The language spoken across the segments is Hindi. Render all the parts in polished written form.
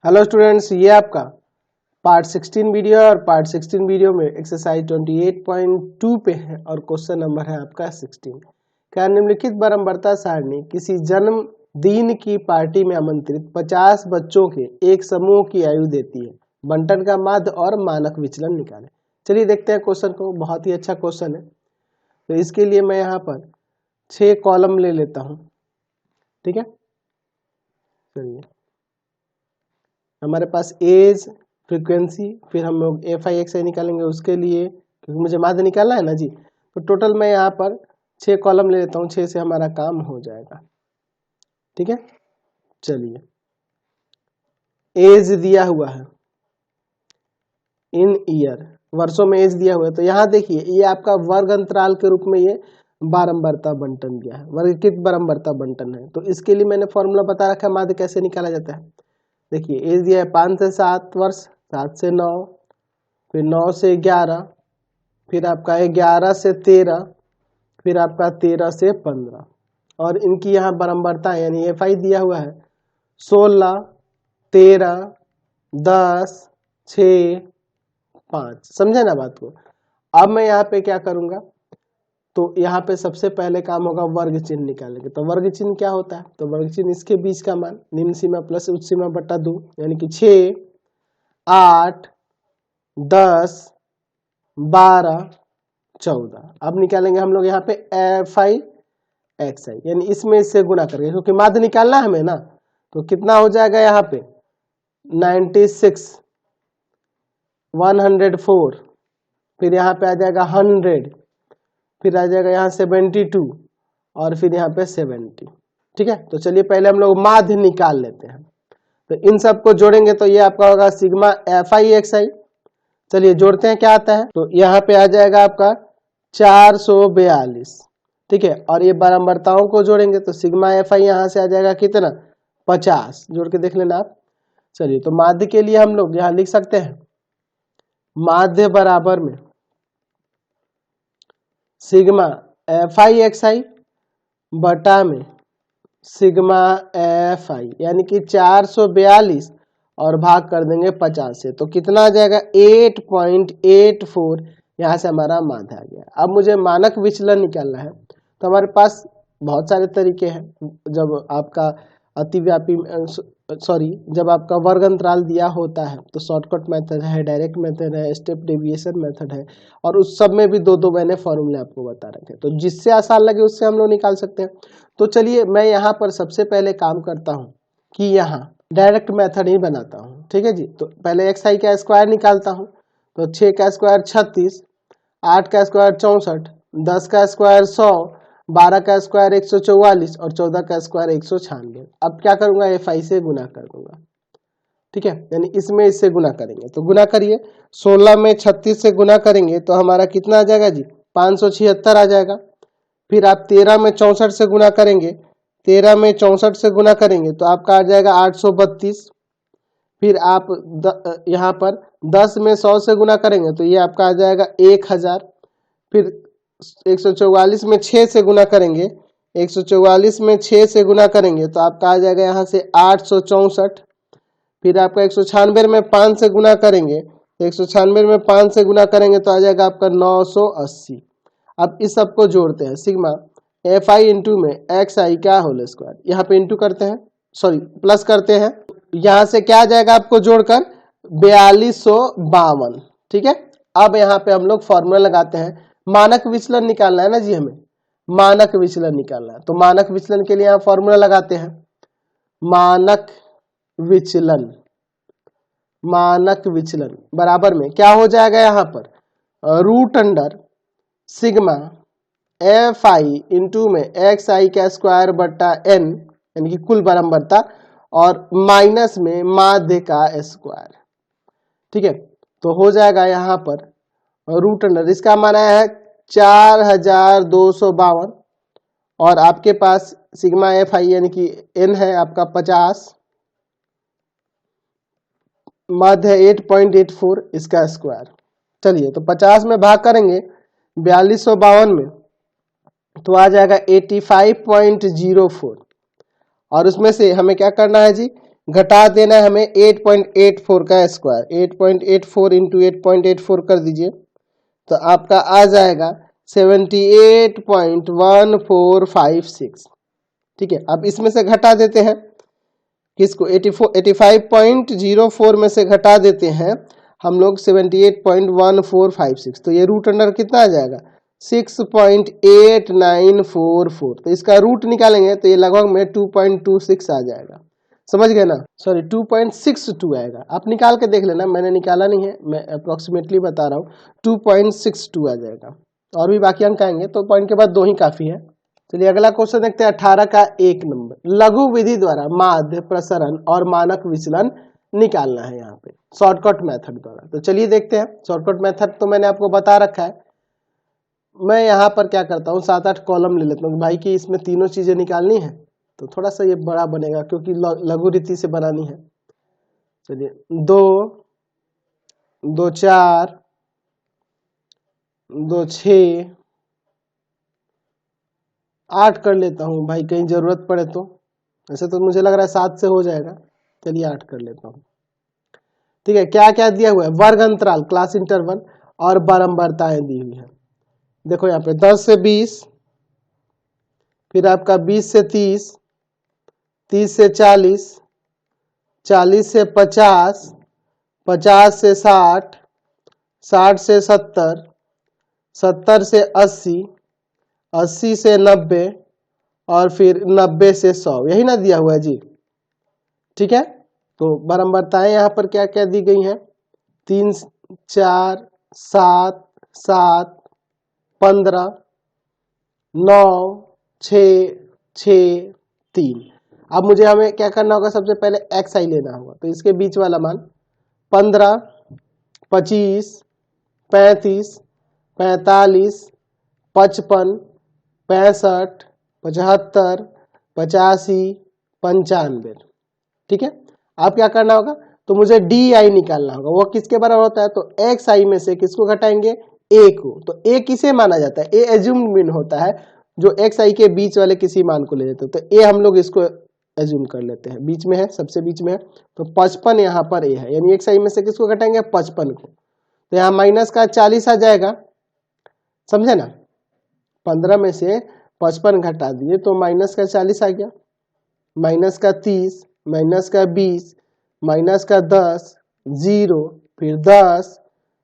हेलो स्टूडेंट्स, ये आपका पार्ट 16 वीडियो है और पार्ट 16 वीडियो में एक्सरसाइज 28.2 पे है और क्वेश्चन नंबर है आपका 16। क्या निम्नलिखित बारंबारता सारणी किसी जन्मदिन की पार्टी में आमंत्रित 50 बच्चों के एक समूह की आयु देती है? बंटन का माध्य और मानक विचलन निकालें। चलिए देखते हैं क्वेश्चन को। बहुत ही अच्छा क्वेश्चन है। तो इसके लिए मैं यहाँ पर 6 कॉलम ले लेता हूँ। ठीक है, चलिए हमारे पास एज, फ्रीक्वेंसी, फिर हम लोग एफ आई एक्स आई निकालेंगे उसके लिए, क्योंकि मुझे माध्य निकालना है ना जी। तो टोटल मैं यहाँ पर 6 कॉलम ले लेता हूँ, 6 से हमारा काम हो जाएगा। ठीक है, चलिए एज दिया हुआ है इन ईयर, वर्षों में एज दिया हुआ है। तो यहाँ देखिए ये आपका वर्ग अंतराल के रूप में ये बारंबारता बंटन दिया है, वर्गीकृत बारंबारता बंटन है। तो इसके लिए मैंने फॉर्मूला बता रखा है माध्य कैसे निकाला जाता है। देखिए एज दिया है 5 से 7 वर्ष, 7 से 9, फिर 9 से 11, फिर आपका 11 से 13, फिर आपका 13 से 15, और इनकी यहाँ बारंबारता यानी एफ आई दिया हुआ है 16, 13, 10, 6, 5। समझे ना बात को। अब मैं यहाँ पे क्या करूंगा, तो यहाँ पे सबसे पहले काम होगा वर्ग चिन्ह निकालेंगे। तो वर्ग चिन्ह क्या होता है? तो वर्ग चिन्ह इसके बीच का मान, निम्न सीमा प्लस उच्च सीमा बटा 2, यानी कि 6, 8, 10, 12, 14। अब निकालेंगे हम लोग यहाँ पे एफ आई एक्स आई, यानी इसमें इससे गुणा करेंगे क्योंकि माध्य निकालना है हमें ना। तो कितना हो जाएगा यहाँ पे 96, 104, फिर यहाँ पे आ जाएगा 100, फिर आ जाएगा यहाँ 72, और फिर यहाँ पे 70। ठीक है, तो चलिए पहले हम लोग माध्य निकाल लेते हैं। तो इन सबको जोड़ेंगे तो ये आपका होगा सिग्मा एफ आई एक्स आई। चलिए जोड़ते हैं, क्या आता है? तो यहाँ पे आ जाएगा आपका 442। ठीक है, और ये बारंबारताओं को जोड़ेंगे तो सिग्मा एफ आई यहाँ से आ जाएगा कितना? 50। जोड़ के देख लेना आप। चलिए तो माध्य के लिए हम लोग यहाँ लिख सकते हैं माध्य बराबर में सिग्मा एफ आई एक्स आई बटा में सिग्मा एफ आई, यानी कि 442 और भाग कर देंगे 50 से। तो कितना आ जाएगा? 8.84। यहाँ से हमारा माध्य आ गया। अब मुझे मानक विचलन निकालना है। तो हमारे पास बहुत सारे तरीके हैं। जब आपका अतिव्यापी जब आपका वर्ग अंतराल दिया होता है तो शॉर्टकट मेथड है, डायरेक्ट मेथड है, स्टेप डेविएशन मेथड है, और उस सब में भी दो दो मैंने फॉर्मूले आपको बता रखे। तो जिससे आसान लगे उससे हम लोग निकाल सकते हैं। तो चलिए मैं यहाँ पर सबसे पहले काम करता हूँ कि यहाँ डायरेक्ट मेथड ही बनाता हूँ। ठीक है जी। तो पहले एक्स आई का स्क्वायर निकालता हूँ। तो 6 का स्क्वायर 36, 8 का स्क्वायर 64, 10 का स्क्वायर 100, 12 का स्क्वायर 144 और 14 का स्क्वायर 196। अब क्या करूंगा? एफ आई से गुना कर दूंगा। ठीक है, यानी इसमें इससे गुना करेंगे। तो गुना करिए, 16 में 36 से गुना करेंगे तो हमारा कितना आ जाएगा जी? 576 आ जाएगा। फिर आप 13 में 64 से गुना करेंगे, 13 में 64 से गुना करेंगे तो आपका आ जाएगा 832। फिर आप यहाँ पर 10 में 100 से गुना करेंगे तो ये आपका आ जाएगा 1000। फिर 144 में 6 से गुना करेंगे, 144 में 6 से गुना करेंगे तो आपका आ जाएगा यहाँ से 864। फिर आपका 196 में 5 से गुना करेंगे, 196 में 5 से गुना करेंगे तो आ जाएगा आपका 980। अब इस सबको जोड़ते हैं, सिग्मा एफ आई इंटू में एक्स आई का होल स्क्वायर, यहाँ पे इंटू करते हैं, सॉरी प्लस करते हैं। यहाँ से क्या आ जाएगा आपको जोड़कर? 4252। ठीक है, अब यहाँ पे हम लोग फॉर्मूला लगाते हैं। मानक विचलन निकालना है ना जी हमें, मानक विचलन निकालना है। तो मानक विचलन के लिए यहाँ फॉर्मूला लगाते हैं। मानक विचलन, मानक विचलन बराबर में क्या हो जाएगा यहाँ पर? Root under sigma F I into में एक्स आई का स्क्वायर बटा एन, यानी कि कुल बारंबारता, और माइनस में माध्य का स्क्वायर। ठीक है, तो हो जाएगा यहाँ पर रूट अंडर, इसका मान आया है 4252, और आपके पास सिग्मा एफ आई यानी कि एन है आपका 50, मध्य 8.84, इसका स्क्वायर। चलिए तो 50 में भाग करेंगे 4252 में तो आ जाएगा 85.04, और उसमें से हमें क्या करना है जी? घटा देना है हमें 8.84 का स्क्वायर, 8.84 इंटू 8.84 कर दीजिए तो आपका आ जाएगा 78.1456। ठीक है, अब इसमें से घटा देते हैं किसको, 85.04 में से घटा देते हैं हम लोग 78.1456, तो ये रूट अंडर कितना आ जाएगा 6.8944। तो इसका रूट निकालेंगे तो ये लगभग में 2.26 आ जाएगा, समझ गए ना, सॉरी 2.62 आएगा। आप निकाल के देख लेना, मैंने निकाला नहीं है, मैं अप्रोक्सीमेटली बता रहा हूँ, 2.62 आ जाएगा। और भी बाकी अंक आएंगे तो पॉइंट के बाद 2 ही काफी है। चलिए अगला क्वेश्चन देखते हैं 18 का 1 नंबर। लघु विधि द्वारा माध्य, प्रसरण और मानक विचलन निकालना है यहाँ पे शॉर्टकट मेथड द्वारा। तो चलिए देखते हैं, शॉर्टकट मेथड तो मैंने आपको बता रखा है। मैं यहाँ पर क्या करता हूँ 7-8 कॉलम ले लेता हूँ भाई कि इसमें तीनों चीजें निकालनी है तो थोड़ा सा ये बड़ा बनेगा क्योंकि लघु रीति से बनानी है। चलिए 2, 2 4, 2 6, 8 कर लेता हूँ भाई, कहीं जरूरत पड़े तो। ऐसे तो मुझे लग रहा है 7 से हो जाएगा, चलिए 8 कर लेता हूँ। ठीक है, क्या क्या दिया हुआ है, वर्ग अंतराल, क्लास इंटरवल और बारंबारताएं दी हुई है। देखो यहाँ पे 10 से 20, फिर आपका 20 से 30, 30 से 40, 40 से 50, 50 से 60, 60 से 70, 70 से 80, 80 से 90 और फिर 90 से 100, यही ना दिया हुआ है जी। ठीक है, तो बारंबारताएं यहाँ पर क्या क्या दी गई हैं, 3, 4, 7, 7, 15, 9, 6, 6, 3। अब मुझे हमें क्या करना होगा, सबसे पहले एक्स आई लेना होगा, तो इसके बीच वाला मान 15, 25, 35, 45, 55, 65, 75, 85, 95। ठीक है, अब क्या करना होगा, तो मुझे डी आई निकालना होगा। वो किसके बराबर होता है, तो एक्स आई में से किसको घटाएंगे, ए को। तो ए किसे माना जाता है, ए एज्यूम्ड मीन होता है जो एक्स आई के बीच वाले किसी मान को ले लेते हैं। तो ए हम लोग इसको एज्यूम कर लेते हैं, बीच में है, सबसे बीच में है, तो 55 यहाँ पर ए है, यानी एक्स आई में से किसको घटाएंगे, 55 को। तो यहाँ माइनस का 40 आ जाएगा, समझे ना, 15 में से 55 घटा दिए तो माइनस का 40 आ गया, माइनस का 30, माइनस का 20, माइनस का 10, 0, फिर 10,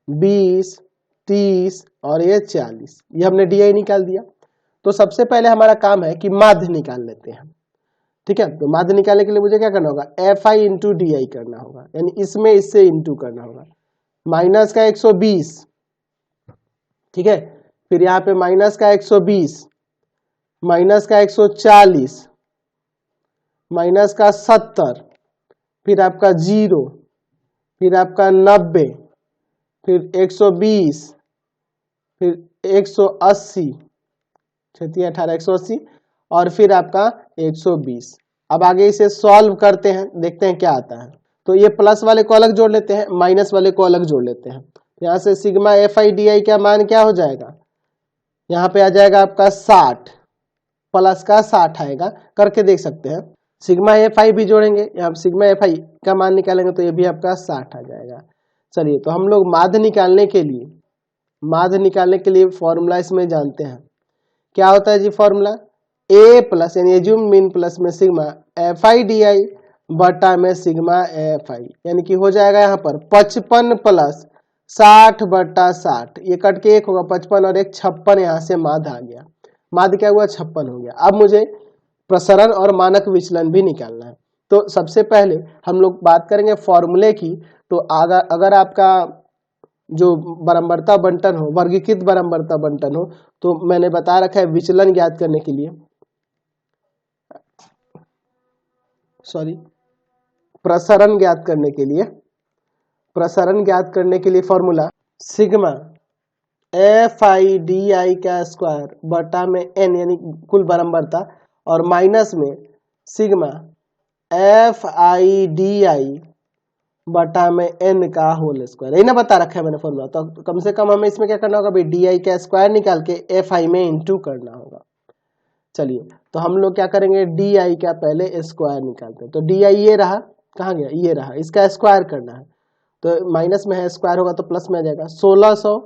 20, 30 और ये 40, ये हमने डी आई निकाल दिया। तो सबसे पहले हमारा काम है कि माध्य निकाल लेते हैं। ठीक है, तो माध्य निकालने के लिए मुझे क्या करना होगा, F I into D I करना होगा, यानी इसमें इससे इंटू करना होगा। माइनस का 120, ठीक है, फिर यहाँ पे माइनस का 120, माइनस का 140, माइनस का 70, फिर आपका 0, फिर आपका 90, फिर 120, फिर 180, 36, 18, 180 और फिर आपका 120। अब आगे इसे सॉल्व करते हैं, देखते हैं क्या आता है। तो ये प्लस वाले को अलग जोड़ लेते हैं, माइनस वाले को अलग जोड़ लेते हैं। यहाँ से sigma F I D I का मान क्या हो जाएगा, यहाँ पे आ जाएगा आपका 60, प्लस का 60 आएगा, करके देख सकते हैं। सिग्मा एफ आई भी जोड़ेंगे, यहाँ सिग्मा एफ आई का मान निकालेंगे तो ये भी आपका 60 आ जाएगा। चलिए, तो हम लोग माध्य निकालने के लिए फॉर्मूला इसमें जानते हैं। क्या होता है जी फॉर्मूला, ए प्लस यानी एज्यूम मीन प्लस में sigma F I D I बटा में सिग्मा एफ आई, यानी कि हो जाएगा यहाँ पर 55 प्लस 60 बटा 60, ये कट के 1 होगा, 55 और 1 56, यहाँ से माध्य आ गया, माध्य क्या हुआ 56 हो गया। अब मुझे प्रसरण और मानक विचलन भी निकालना है। तो सबसे पहले हम लोग बात करेंगे फॉर्मूले की। तो अगर आपका जो बारंबारता बंटन हो, वर्गीकृत बारंबारता बंटन हो, तो मैंने बता रखा है विचलन ज्ञात करने के लिए, सॉरी प्रसरण ज्ञात करने के लिए formula sigma F I D I का स्क्वायर बटा में एन यानी कुल बारंबारता और माइनस में sigma F I D I बटा में एन का होल स्क्वायर, यही ना बता रखा है मैंने फॉर्मूला। तो कम से कम हमें इसमें क्या करना होगा भाई, डी आई का स्क्वायर निकाल के एफ आई में इंटू करना होगा। चलिए, तो हम लोग क्या करेंगे, डी आई का पहले स्क्वायर निकालते हैं। तो डी आई ये रहा, कहाँ गया, ये रहा, इसका स्क्वायर करना है तो माइनस में है, स्क्वायर होगा तो प्लस में आ जाएगा 1600,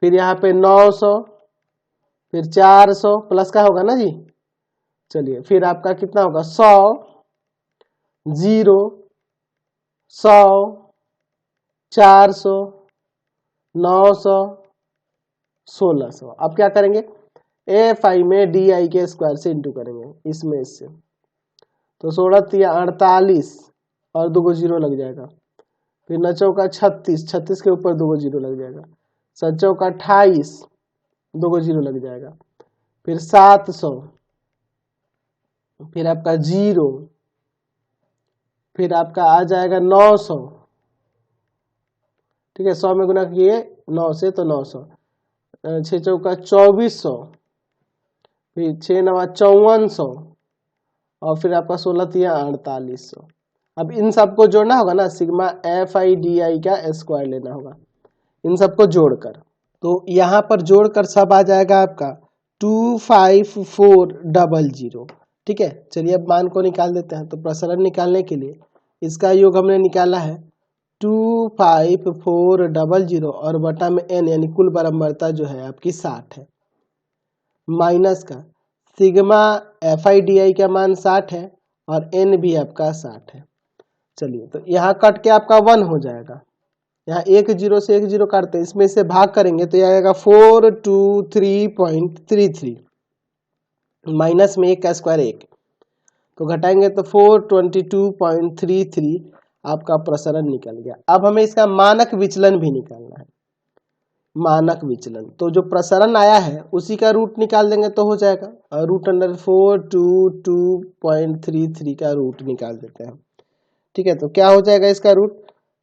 फिर यहाँ पे 900, फिर 400 प्लस का होगा ना जी। चलिए फिर आपका कितना होगा 100, 0, 100, 400, 900, 1600। अब क्या करेंगे, एफ आई में डी आई के स्क्वायर से इंटू करेंगे इसमें इससे, तो 16 या 48 और 2 जीरो लग जाएगा, फिर 9 चौका 36, 36 के ऊपर 2 जीरो लग जाएगा, 7 चौका 28, 2 जीरो लग जाएगा, फिर 700, फिर आपका 0, फिर आपका आ जाएगा 900, ठीक है, 100 में गुना किए 9 से तो 900, 6 चौका 2400, फिर 6 नवा 5400 और फिर आपका 16 या 4800। अब इन सबको जोड़ना होगा ना, sigma F I D I का स्क्वायर लेना होगा इन सबको जोड़कर, तो यहाँ पर जोड़कर सब आ जाएगा आपका 25400। ठीक है, चलिए अब मान को निकाल देते हैं। तो प्रसरण निकालने के लिए इसका योग हमने निकाला है 25400 और बटा में n यानी कुल बारंबारता जो है आपकी 60 है, माइनस का sigma F I D I का मान 60 है और n भी आपका 60 है। चलिए तो यहाँ कट के आपका 1 हो जाएगा, यहाँ 1 0 से 1 0 काटते हैं, इसमें से भाग करेंगे तो यह आएगा 423.33, माइनस में 1 का स्क्वायर 1, तो घटाएंगे तो 422.33 आपका प्रसरण निकल गया। अब हमें इसका मानक विचलन भी निकालना है, मानक विचलन, तो जो प्रसरण आया है उसी का रूट निकाल देंगे तो हो जाएगा, और रूट अंडर 422.33 का रूट निकाल देते हैं। ठीक है, तो क्या हो जाएगा इसका रूट,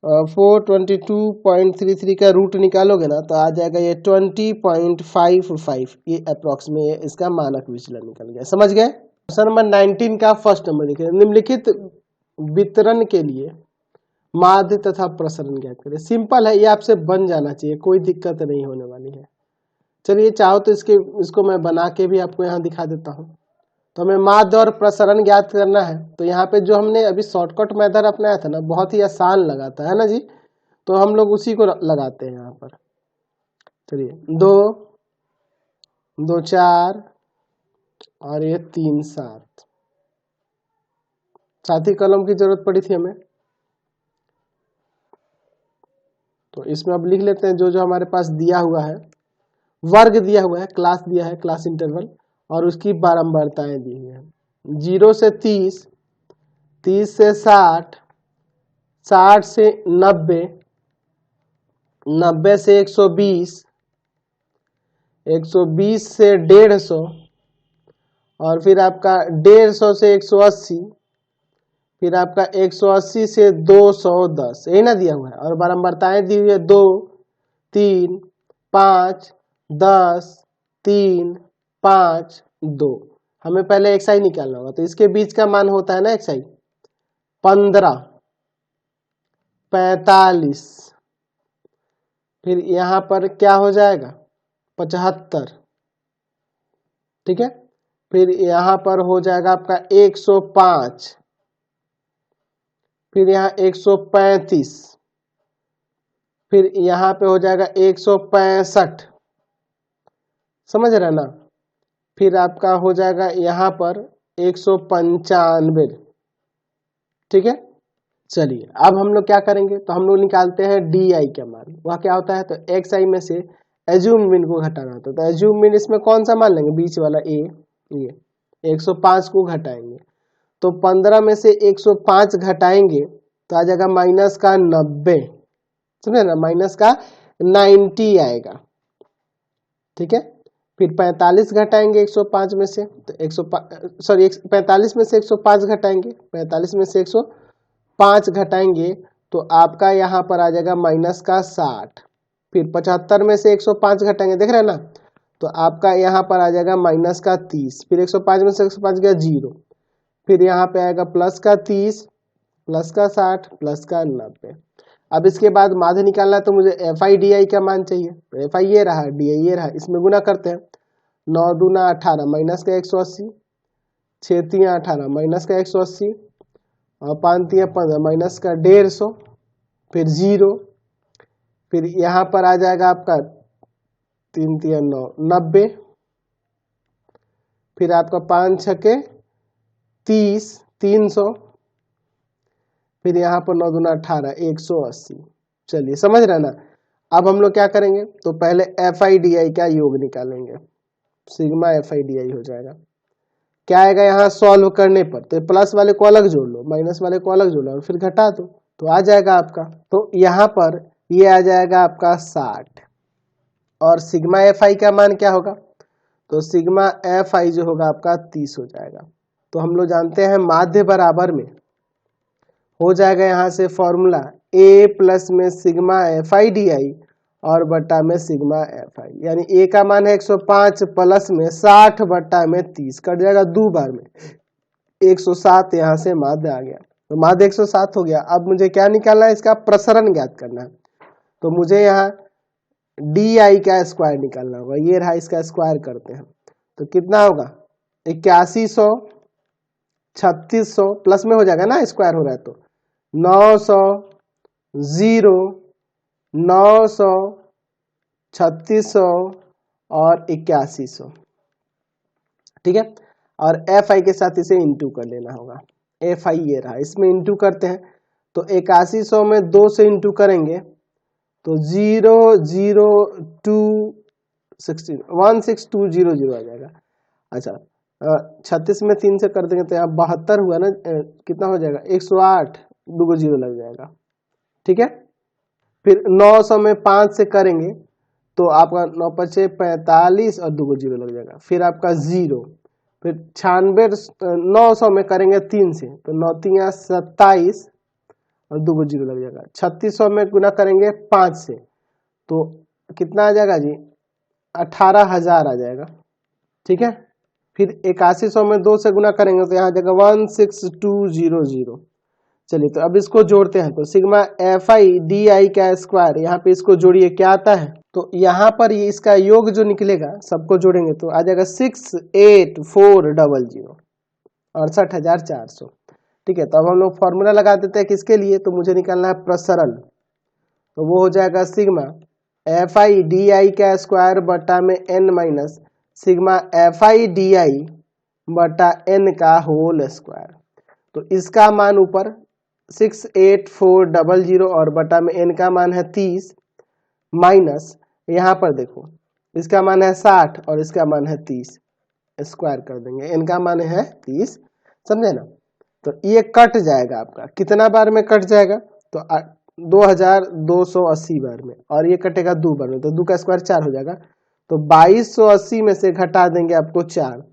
422.33 का रूट निकालोगे ना तो आ जाएगा ये 20.55, ये अप्रोक्स में इसका मानक विचलन निकल गया। समझ गए। क्वेश्चन नंबर 19 का फर्स्ट नंबर लिखे, निम्नलिखित वितरण के लिए माध्य तथा प्रसरण ज्ञात करें। सिंपल है, ये आपसे बन जाना चाहिए, कोई दिक्कत नहीं होने वाली है। चलिए चाहो तो इसको मैं बना के भी आपको यहाँ दिखा देता हूँ। तो हमें माध्य और प्रसरण ज्ञात करना है, तो यहाँ पे जो हमने अभी शॉर्टकट मेथड अपनाया था ना, बहुत ही आसान लगाता है ना जी, तो हम लोग उसी को लगाते हैं यहाँ पर। चलिए 2 2 4 और ये 3 7, साथी कलम की जरूरत पड़ी थी हमें, तो इसमें अब लिख लेते हैं जो जो हमारे पास दिया हुआ है, वर्ग दिया हुआ है, क्लास दिया है, क्लास इंटरवल, और उसकी बारंबारताएं दी हुई है। 0 से 30, 30 से 60, 60 से 90, 90 से 120, 120 से 150, और फिर आपका 150 से 180, फिर आपका 180 से 210, यही ना दिया हुआ है, और बारंबारताएं दी हुई है 2 3 5 10 3 5 2। हमें पहले एक्साई निकालना होगा, तो इसके बीच का मान होता है ना एक्साई 15 45, फिर यहाँ पर क्या हो जाएगा 75, ठीक है, फिर यहाँ पर हो जाएगा आपका 105, फिर यहाँ 135, फिर यहाँ पे हो जाएगा 165, समझ रहे ना, फिर आपका हो जाएगा यहाँ पर 195, ठीक है। चलिए अब हम लोग क्या करेंगे, तो हम लोग निकालते हैं डी आई का मान, वह क्या होता है, तो एक्स आई में से एज्यूम मीन को घटाना होता है, तो एज्यूम मीन इसमें कौन सा मान लेंगे, बीच वाला ए, ये 105 को घटाएंगे, तो 15 में से 105 घटाएंगे तो आ जाएगा माइनस का 90, समझे ना, माइनस का 90 आएगा, ठीक है। फिर 45 घटाएंगे 105 में से, तो 45 में से 105 घटाएंगे, 45 में से 105 घटाएंगे तो आपका यहाँ पर आ जाएगा माइनस का 60, फिर 75 में से 105 घटाएंगे, देख रहे हैं ना, तो आपका यहाँ पर आ जाएगा माइनस का 30, फिर 105 में से 105 गया 0, फिर यहाँ पे आएगा प्लस का 30, प्लस का 60, प्लस का 90। अब इसके बाद माध्य निकालना है, तो मुझे एफ आई डी आई का मान चाहिए, तो एफ आई ये रहा, डी आई ये रहा, इसमें गुना करते हैं, 9 दूना 18 माइनस का 180, 6 3 18 माइनस का 180, और 5 तिया 15 माइनस का 150, फिर 0, फिर यहाँ पर आ जाएगा आपका 3 तिया 9 90, फिर आपका 5 छके 30 300, फिर यहाँ पर 9 दूना 18 180। चलिए समझ रहे ना। अब हम लोग क्या करेंगे, तो पहले FIDI का योग निकालेंगे, सिग्मा FIDI हो जाएगा। क्या आएगा यहाँ सॉल्व करने पर, तो प्लस वाले को अलग जोड़ लो, माइनस वाले को अलग जोड़ लो और फिर घटा दो, तो आ जाएगा आपका। तो यहाँ पर ये आ जाएगा आपका 60 और सिग्मा FI का मान क्या होगा, तो सिग्मा FI जो होगा आपका 30 हो जाएगा। तो हम लोग जानते हैं माध्य बराबर में हो जाएगा यहाँ से फॉर्मूला A प्लस में सिग्मा FIDI और बट्टा में सिग्मा FI, यानी A का मान है 105 प्लस में 60 बट्टा में 30, कट जाएगा 2 बार में 107, यहाँ से माध्य आ गया, तो माध्य 107 हो गया। अब मुझे क्या निकालना है, इसका प्रसरण ज्ञात करना है, तो मुझे यहाँ DI का स्क्वायर निकालना होगा। ये रहा, इसका स्क्वायर करते हैं तो कितना होगा 8100 3600 प्लस में हो जाएगा ना, स्क्वायर हो रहा है तो 900 0 900 3600 और 8100, ठीक है। और FI के साथ इसे इंटू कर लेना होगा। FI ये रहा, इसमें इंटू करते हैं तो 8100 में 2 से इंटू करेंगे तो 16200 आ जाएगा। अच्छा 36 में 3 से कर देंगे तो यहाँ 72 हुआ ना, कितना हो जाएगा 108, 2 0 लग जाएगा, ठीक है। फिर 900 में 5 से करेंगे तो आपका 9 5 45 और 2 0 लग जाएगा, फिर आपका 0, फिर 96 900 में करेंगे 3 से तो 9 3 27 और 2 0 लग जाएगा। 3600 में गुना करेंगे 5 से तो कितना आ जाएगा जी 18,000 आ जाएगा, ठीक है। फिर 8100 में 2 से गुना करेंगे तो यहाँ आ जाएगा 16200। चलिए तो अब इसको जोड़ते हैं, तो सिग्मा FIDI का स्क्वायर, यहाँ पे इसको जोड़िए क्या आता है, तो यहाँ पर ये इसका योग जो निकलेगा सबको जोड़ेंगे तो आ जाएगा 68400 68,400, ठीक है। तो अब हम लोग फॉर्मूला लगा देते हैं किसके लिए, तो मुझे निकालना है प्रसरण, तो वो हो जाएगा सिग्मा FIDI का स्क्वायर बटा में n माइनस सिग्मा FIDI बटा n का होल स्क्वायर। तो इसका मान ऊपर 68400 और बटा में n का मान है 30 माइनस यहाँ पर देखो इसका मान है 60 और इसका मान है 30, स्क्वायर कर देंगे, n का मान है 30, समझे ना। तो ये कट जाएगा आपका, कितना बार में कट जाएगा, तो 2280 बार में, और ये कटेगा 2 बार में, तो 2 का स्क्वायर 4 हो जाएगा। तो 2280 में से घटा देंगे आपको 4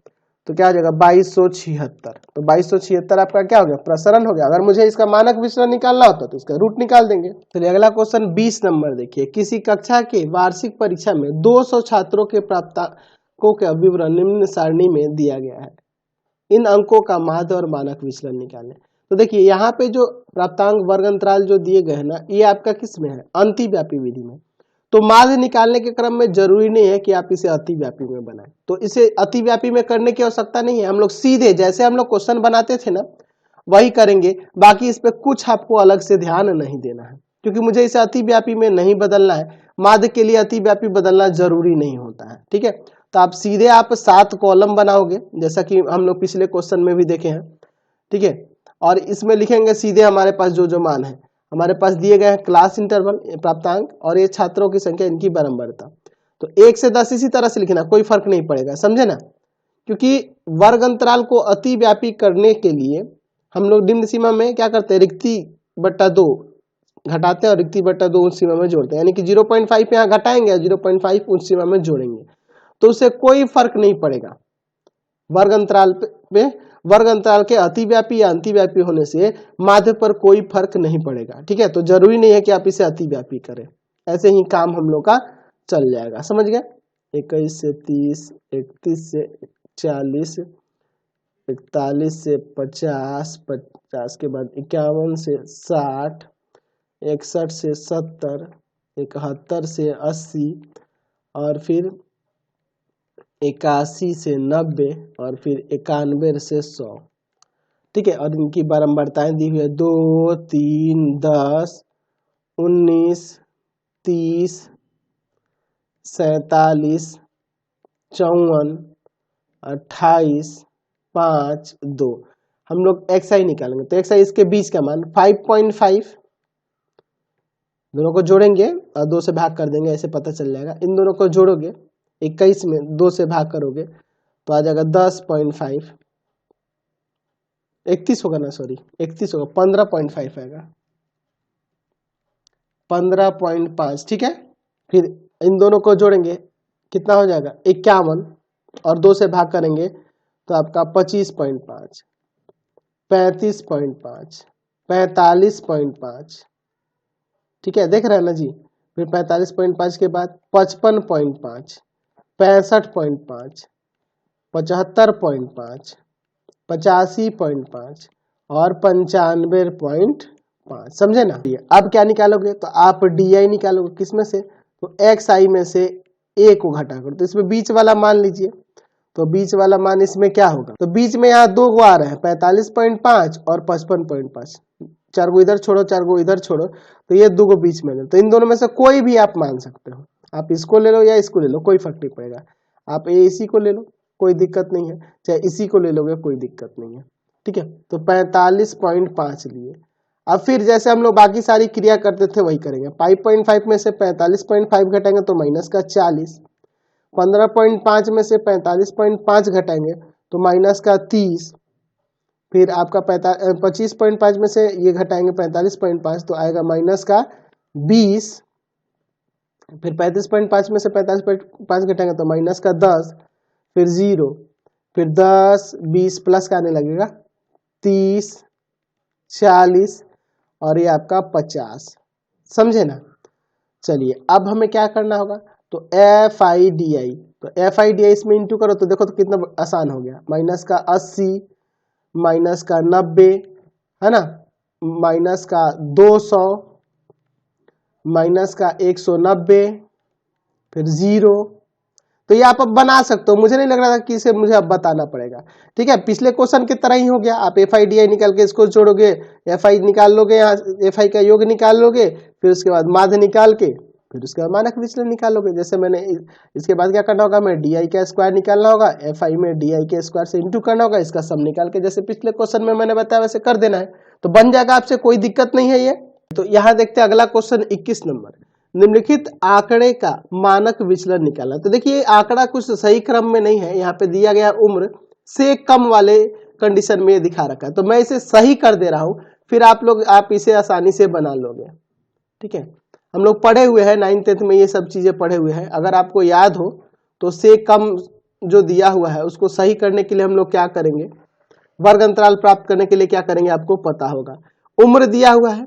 तो क्या हो जाएगा 2276। तो 2276 आपका क्या हो गया प्रसरण हो गया। अगर मुझे इसका मानक विचलन निकालना होता तो इसका रूट निकाल देंगे। चलिए अगला क्वेश्चन 20 नंबर देखिए, किसी कक्षा के वार्षिक परीक्षा में 200 छात्रों के प्राप्तांकों का विवरण निम्न सारणी में दिया गया है, इन अंकों का माध्य और मानक विचलन निकालें। तो देखिए यहाँ पे जो प्राप्तांक वर्ग अंतराल जो दिए गए हैं ना, ये आपका किस में है अंतिव्यापी विधि में। तो माध्य निकालने के क्रम में जरूरी नहीं है कि आप इसे अतिव्यापी में बनाएं, तो इसे अतिव्यापी में करने की आवश्यकता नहीं है, हम लोग सीधे जैसे हम लोग क्वेश्चन बनाते थे ना वही करेंगे। बाकी इस पे कुछ आपको अलग से ध्यान नहीं देना है, क्योंकि मुझे इसे अतिव्यापी में नहीं बदलना है। माध्य के लिए अतिव्यापी बदलना जरूरी नहीं होता है, ठीक है। तो आप सीधे आप 7 कॉलम बनाओगे जैसा कि हम लोग पिछले क्वेश्चन में भी देखे हैं, ठीक है। और इसमें लिखेंगे सीधे हमारे पास जो जो मान है हमारे पास दिए गए हैं, क्लास इंटरवल प्राप्तांक और ये छात्रों की संख्या, इनकी बारंबारता। तो 1 से 10 इसी तरह से लिखना, कोई फर्क नहीं पड़ेगा, समझे ना। क्योंकि वर्ग अंतराल को अतिव्यापी करने के लिए हम लोग निम्न सीमा में क्या करते हैं, रिक्ति बट्टा 2 घटाते हैं और रिक्ति बट्टा 2 उस सीमा में जोड़ते हैं, यानी कि 0.5 यहाँ घटाएंगे और 0.5 उस सीमा में जोड़ेंगे, तो उससे कोई फर्क नहीं पड़ेगा। वर्ग अंतराल पे वर्ग अंतराल के अतिव्यापी या अंतिव्यापी होने से माध्य पर कोई फर्क नहीं पड़ेगा, ठीक है। तो जरूरी नहीं है कि आप इसे अतिव्यापी करें, ऐसे ही काम हम लोग का चल जाएगा, समझ गए। 21 से 30, 31 से 40, 41 से 50, 50 के बाद 51 से 60, 61 से 70, 71 से 80 और फिर 81 से 90 और फिर 91 से 100, ठीक है। और इनकी बारंबारताएं दी हुई है 2, 3, 10, 19, 30, 47, 54, 28, 5, 2। हम लोग एक्स आई निकालेंगे तो एक्स आई इसके बीच का मान 5.5, दोनों को जोड़ेंगे और 2 से भाग कर देंगे, ऐसे पता चल जाएगा। इन दोनों को जोड़ोगे 21 में 2 से भाग करोगे तो आ जाएगा 10.5, 31 होगा ना, सॉरी 31 होगा, 15.5 आएगा, 15.5। ठीक है। फिर इन दोनों को जोड़ेंगे कितना हो जाएगा 51 और 2 से भाग करेंगे तो आपका 25.5, 35.5, 45.5। ठीक है, देख रहे हैं ना जी। फिर 45.5 के बाद 55.5, 65.5, 75.5, 85.5 और 95.5। समझे ना। अब क्या निकालोगे तो आप डी आई निकालोगे, किसमें से, तो एक्स आई में से ए को घटा कर, तो इसमें बीच वाला मान लीजिए। तो बीच वाला मान इसमें क्या होगा, तो बीच में यहाँ 2 को आ रहे हैं 45.5 और 55.5, 4 को इधर छोड़ो 4 को इधर छोड़ो, तो ये 2 को बीच में ले, तो इन दोनों में से कोई भी आप मान सकते हो। आप इसको ले लो या इसको ले लो, कोई फर्क नहीं पड़ेगा। आप इसी को ले लो, कोई दिक्कत नहीं है, चाहे इसी को ले लोगे कोई दिक्कत नहीं है। ठीक है, तो 45.5 लिए। अब फिर जैसे हम लोग बाकी सारी क्रिया करते थे वही करेंगे। 5.5 में से 45.5 घटाएंगे तो माइनस का 40, 15.5 में से 45.5 घटाएंगे तो माइनस का 30, फिर आपका 25.5 में से ये घटाएंगे 45.5 तो आएगा माइनस का 20, फिर 35.5 में से 45.5 घटाएंगे तो माइनस का 10, फिर 0, फिर 10, 20 प्लस का आने लगेगा 30, 40 और ये आपका 50। समझे ना। चलिए अब हमें क्या करना होगा, तो एफ आई डी आई, तो एफ आई डी आई इसमें इंटू करो तो देखो तो कितना आसान हो गया। माइनस का 80, माइनस का 90 है ना, माइनस का 200, माइनस का 190, फिर 0। तो ये आप अब बना सकते हो, मुझे नहीं लग रहा था कि इसे मुझे अब बताना पड़ेगा। ठीक है, पिछले क्वेश्चन की तरह ही हो गया। आप एफ आई डी आई निकाल के इसको जोड़ोगे, एफ आई निकाल लोगे, यहाँ एफ आई का योग निकाल लोगे, फिर उसके बाद माध्य निकाल के फिर उसके बाद मानक विचलन निकालोगे। जैसे मैंने इसके बाद क्या करना होगा, मैं डी आई का स्क्वायर निकालना होगा, एफ आई में डी आई के स्क्वायर से इंटू करना होगा, इसका सम निकाल के जैसे पिछले क्वेश्चन में मैंने बताया वैसे कर देना है, तो बन जाएगा आपसे, कोई दिक्कत नहीं है ये। तो यहाँ देखते हैं अगला क्वेश्चन 21 नंबर, निम्नलिखित आंकड़े का मानक विचलन निकालना। तो देखिए आंकड़ा कुछ सही क्रम में नहीं है, यहाँ पे दिया गया उम्र से कम वाले कंडीशन में ये दिखा रखा है, तो मैं इसे सही कर दे रहा हूं, फिर आप इसे आसानी से बना लोगे। ठीक है, हम लोग पढ़े हुए हैं 9th 10th में ये सब चीजें पढ़े हुए हैं। अगर आपको याद हो तो से कम जो दिया हुआ है उसको सही करने के लिए हम लोग क्या करेंगे, वर्ग अंतराल प्राप्त करने के लिए क्या करेंगे आपको पता होगा। उम्र दिया हुआ है,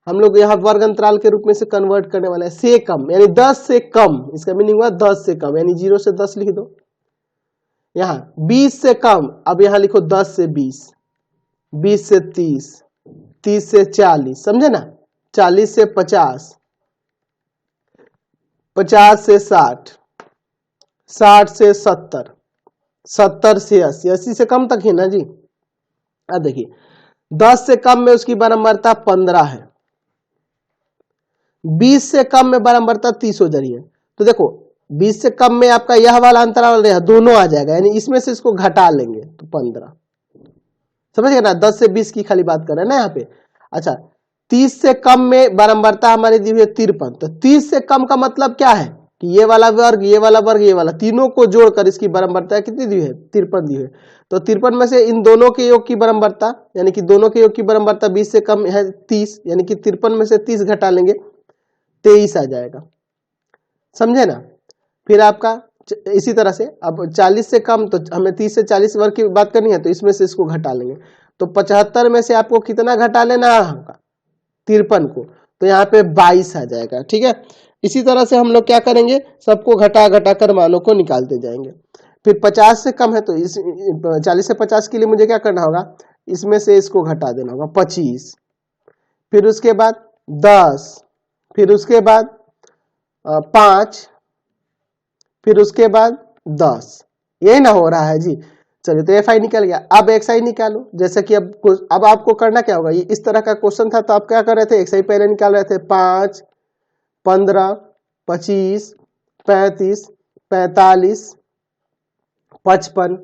हम लोग यहाँ वर्ग अंतराल के रूप में से कन्वर्ट करने वाले हैं से कम, यानी 10 से कम, इसका मीनिंग हुआ 10 से कम, यानी 0 से 10 लिख दो। यहाँ 20 से कम, अब यहाँ लिखो 10 से 20, 20 से 30, 30 से 40, समझे ना, 40 से 50, 50 से 60, 60 से 70, 70 से 80, 80 से कम तक है ना जी। अब देखिए 10 से कम में उसकी बारंबारता 15 है, 20 से कम में बारंबारता 30 हो जा रही है। तो देखो 20 से कम में आपका यह वाला अंतराल दोनों आ जाएगा, यानी इसमें से इसको घटा लेंगे तो 15, समझ गए ना। 10 से 20 की खाली बात कर रहे हैं ना यहाँ पे। अच्छा 30 से कम में बारंबारता हमारी दी हुई है 53, तो 30 से कम का मतलब क्या है कि ये वाला वर्ग, ये वाला वर्ग, ये वाला, तीनों को जोड़कर इसकी बारंबारता कितनी दी है, 53 दी है। तो 53 में से इन दोनों के योग की बारंबारता, यानी कि दोनों के योग की बारंबारता 20 से कम है 30, यानी कि 53 में से 30 घटा लेंगे 23 आ जाएगा, समझे ना। फिर आपका इसी तरह से अब 40 से कम, तो हमें 30 से 40 वर्ग की बात करनी है, तो इसमें से इसको घटा लेंगे, तो 75 में से आपको कितना घटा लेना होगा, 53 को, तो यहाँ पे 22 आ जाएगा। ठीक है, इसी तरह से हम लोग क्या करेंगे, सबको घटा घटा कर मानों को निकालते जाएंगे। फिर 50 से कम है तो इस 40 से 50 के लिए मुझे क्या करना होगा, इसमें से इसको घटा देना होगा 25, फिर उसके बाद 10, फिर उसके बाद 5, फिर उसके बाद 10, यही ना हो रहा है जी। चलिए तो FI निकल गया। अब XI निकालो, जैसे कि अब आपको करना क्या होगा, ये इस तरह का क्वेश्चन था तो आप क्या कर रहे थे, XI पहले निकाल रहे थे 5, 15, 25, 35, 45, 55,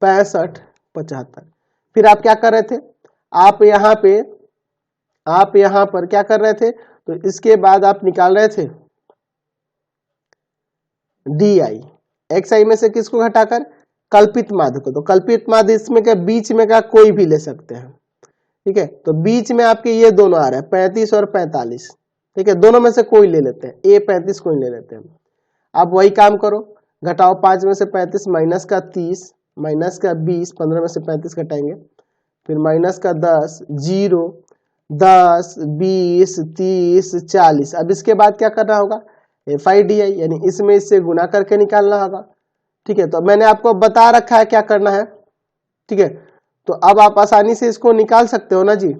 65, 75। फिर आप क्या कर रहे थे, आप यहाँ पर क्या कर रहे थे, तो इसके बाद आप निकाल रहे थे DI, XI में से किसको घटाकर, कल्पित माध्य को। तो कल्पित माध्य इसमें क्या, बीच में का कोई भी ले सकते हैं, ठीक है। तो बीच में आपके ये दोनों आ रहे हैं 35 और 45, ठीक है, दोनों में से कोई ले लेते हैं, A35 कोई ले लेते हैं। आप वही काम करो, घटाओ 5 में से 35, माइनस का 30, माइनस का 20, 15 में से 35 घटाएंगे, फिर माइनस का 10, 0, 10, 20, 30, 40। अब इसके बाद क्या करना होगा, FIDI, यानी इसमें इससे गुना करके निकालना होगा, ठीक है। तो मैंने आपको बता रखा है क्या करना है, ठीक है। तो अब आप आसानी से इसको निकाल सकते हो ना जी,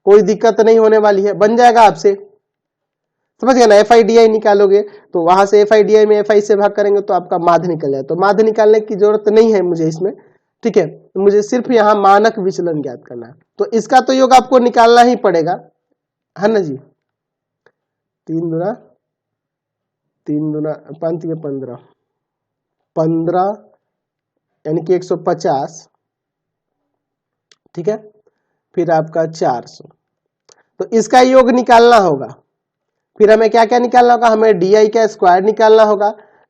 कोई दिक्कत नहीं होने वाली है, बन जाएगा आपसे, समझ गए ना। FIDI निकालोगे तो वहां से FIDI में FI से भाग करेंगे तो आपका माध्य निकल जाए। तो माध्य निकालने की जरूरत नहीं है मुझे इसमें, ठीक है, मुझे सिर्फ यहाँ मानक विचलन ज्ञात करना है। तो इसका तो योग आपको निकालना ही पड़ेगा, है ना जी। 3 दूना 5 के 15, 15 यानी कि 150, ठीक है। फिर आपका 400, तो इसका योग निकालना होगा। फिर हमें क्या क्या निकालना होगा, हमें DI का स्क्वायर निकालना होगा,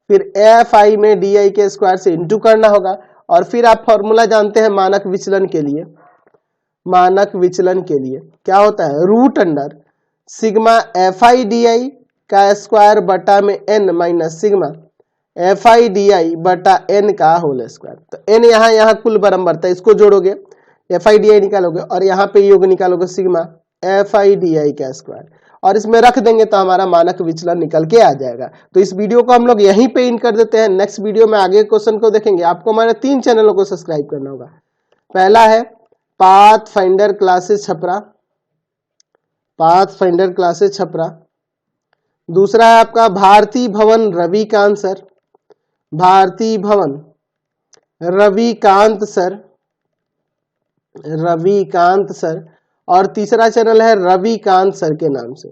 फिर FI में DI के स्क्वायर से इंटू करना होगा, और फिर आप फॉर्मूला जानते हैं मानक विचलन के लिए। मानक विचलन के लिए क्या होता है, रूट अंडर सिग्मा FIDI का स्क्वायर बटा में n माइनस सिग्मा FIDI बटा n का होल स्क्वायर। तो n यहाँ कुल बराबर था, इसको जोड़ोगे FIDI निकालोगे और यहाँ पे योग निकालोगे सिग्मा FIDI का स्क्वायर, और इसमें रख देंगे तो हमारा मानक विचलन निकल के आ जाएगा। तो इस वीडियो को हम लोग यहीं पे इन कर देते हैं। नेक्स्ट वीडियो में आगे क्वेश्चन को देखेंगे। आपको हमारे 3 चैनलों को सब्सक्राइब करना होगा। पहला है path finder classes Chhapra, path finder classes Chhapra. दूसरा है आपका भारती भवन रविकांत सर, भारती भवन रविकांत सर, रविकांत सर। और तीसरा चैनल है रविकांत सर के नाम से।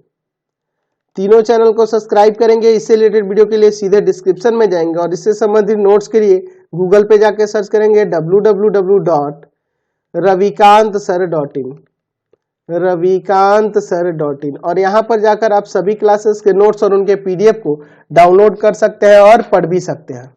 तीनों चैनल को सब्सक्राइब करेंगे। इससे रिलेटेड वीडियो के लिए सीधे डिस्क्रिप्शन में जाएंगे और इससे संबंधित नोट्स के लिए गूगल पे जाके सर्च करेंगे www.ravikantsir.in, ravikantsir.in, और यहाँ पर जाकर आप सभी क्लासेस के नोट्स और उनके PDF को डाउनलोड कर सकते हैं और पढ़ भी सकते हैं।